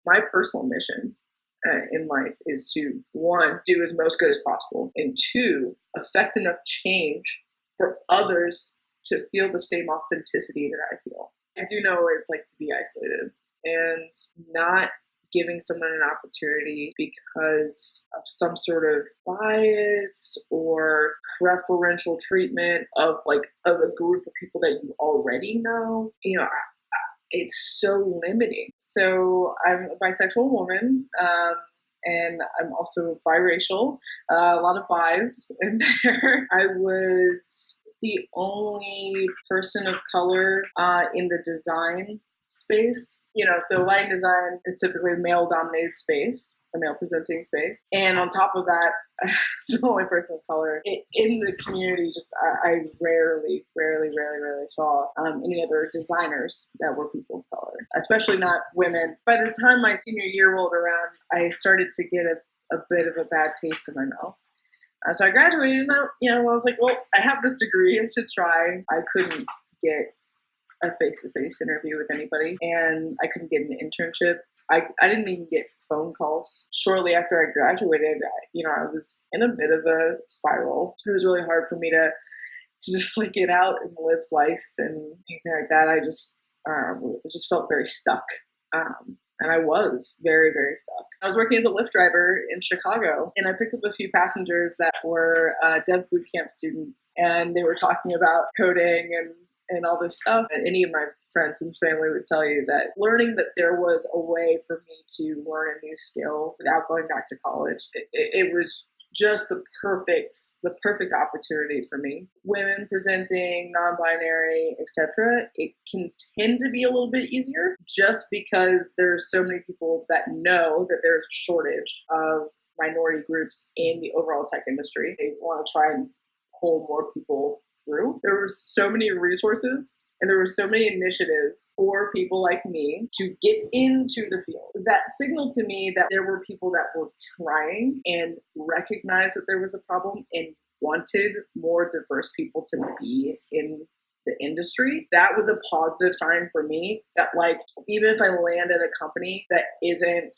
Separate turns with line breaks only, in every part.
my personal mission in life is to, one, do as most good as possible, and two, affect enough change for others to feel the same authenticity that I feel. I do know what it's like to be isolated and not giving someone an opportunity because of some sort of bias or preferential treatment of a group of people that you already know. It's so limiting. So I'm a bisexual woman, and I'm also biracial. A lot of bis in there. I was the only person of color in the design space. So lighting design is typically a male-dominated space, a male-presenting space. And on top of that, as the only person of color in the community, I rarely saw any other designers that were people of color, especially not women. By the time my senior year rolled around, I started to get a bit of a bad taste in my mouth. So I graduated, and I was like, well, I have this degree, I should try. I couldn't get a face-to-face interview with anybody, and I couldn't get an internship. I didn't even get phone calls. Shortly after I graduated, I was in a bit of a spiral. It was really hard for me to just get out and live life and anything like that. I just felt very stuck. And I was very, very stuck. I was working as a Lyft driver in Chicago, and I picked up a few passengers that were dev bootcamp students, and they were talking about coding and all this stuff. And any of my friends and family would tell you that learning that there was a way for me to learn a new skill without going back to college, it was just the perfect opportunity for me. Women presenting, non-binary, etc. It can tend to be a little bit easier just because there's so many people that know that there's a shortage of minority groups in the overall tech industry. They want to try and pull more people through. There were so many resources and there were so many initiatives for people like me to get into the field. That signaled to me that there were people that were trying and recognized that there was a problem and wanted more diverse people to be in the industry. That was a positive sign for me that even if I land at a company that isn't,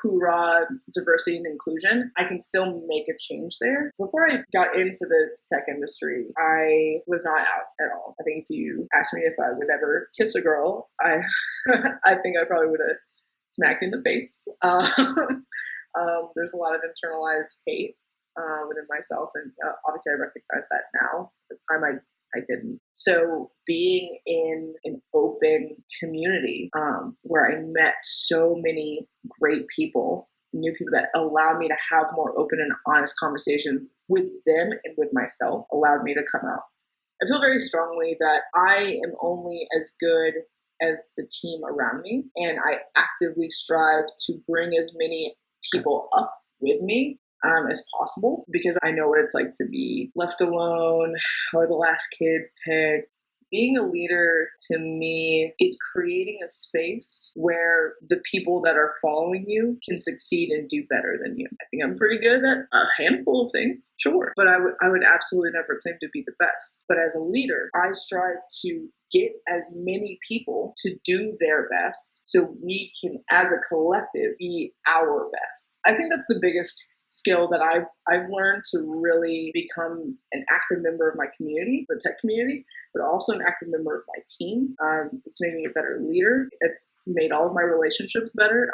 hoorah, diversity and inclusion, I can still make a change there. Before I got into the tech industry, I was not out at all. I think if you asked me if I would ever kiss a girl, I think I probably would have smacked in the face. There's a lot of internalized hate within myself, and obviously I recognize that now. At the time I didn't. So being in an open community where I met so many great people, new people that allowed me to have more open and honest conversations with them and with myself, allowed me to come out. I feel very strongly that I am only as good as the team around me, and I actively strive to bring as many people up with me as possible, because I know what it's like to be left alone or the last kid picked. Being a leader to me is creating a space where the people that are following you can succeed and do better than you. I think I'm pretty good at a handful of things, sure, but I would absolutely never claim to be the best. But as a leader, I strive to get as many people to do their best so we can, as a collective, be our best. I think that's the biggest skill that I've learned to really become an active member of my community, the tech community, but also an active member of my team. It's made me a better leader. It's made all of my relationships better.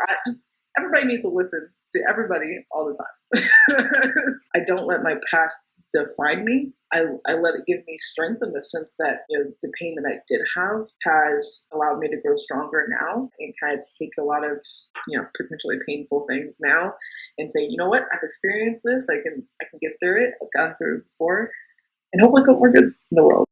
Everybody needs to listen to everybody all the time. I don't let my past define me. I let it give me strength in the sense that the pain that I did have has allowed me to grow stronger now and kind of take a lot of potentially painful things now and say, you know what, I've experienced this. I can get through it. I've gone through it before, and hopefully put more good in the world.